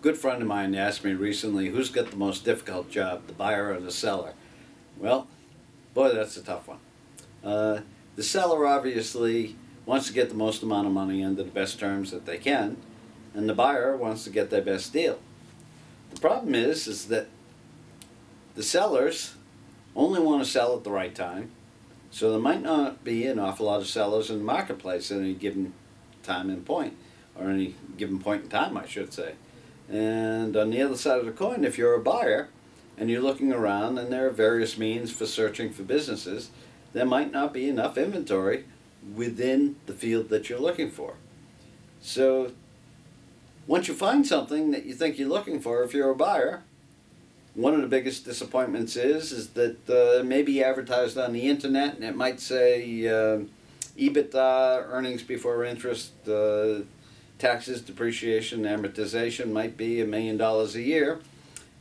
good friend of mine asked me recently, who's got the most difficult job, the buyer or the seller? Well, boy, that's a tough one. The seller obviously wants to get the most amount of money under the best terms that they can, and the buyer wants to get their best deal. The problem is that the sellers only want to sell at the right time, so there might not be an awful lot of sellers in the marketplace at any given time and point, or any given point in time, I should say. And on the other side of the coin, if you're a buyer and you're looking around and there are various means for searching for businesses, there might not be enough inventory within the field that you're looking for. So once you find something that you think you're looking for, if you're a buyer, one of the biggest disappointments is that it may be advertised on the internet and it might say EBITDA, earnings before interest, taxes, depreciation, amortization might be $1 million a year,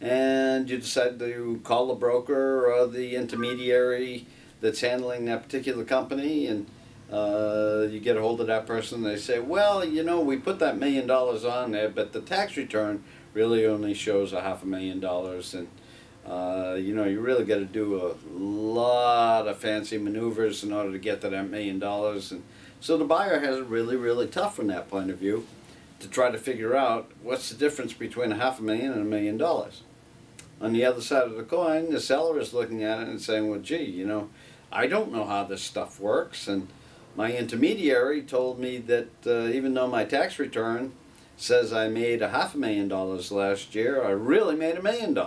and you decide to call the broker or the intermediary that's handling that particular company, and you get a hold of that person and they say, well, you know, we put that $1 million on there, but the tax return really only shows $500,000, and you know, you really got to do a lot of fancy maneuvers in order to get to that $1 million. And so the buyer has it really, really tough from that point of view to try to figure out what's the difference between $500,000 and $1 million. On the other side of the coin, the seller is looking at it and saying, well, gee, you know, I don't know how this stuff works, and my intermediary told me that even though my tax return says I made $500,000 last year, I really made $1 million.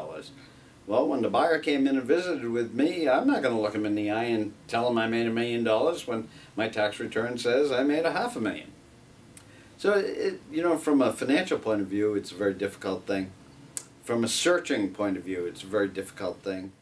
Well, when the buyer came in and visited with me, I'm not going to look him in the eye and tell him I made $1 million when my tax return says I made $500,000. So, you know, from a financial point of view, it's a very difficult thing. From a searching point of view, it's a very difficult thing.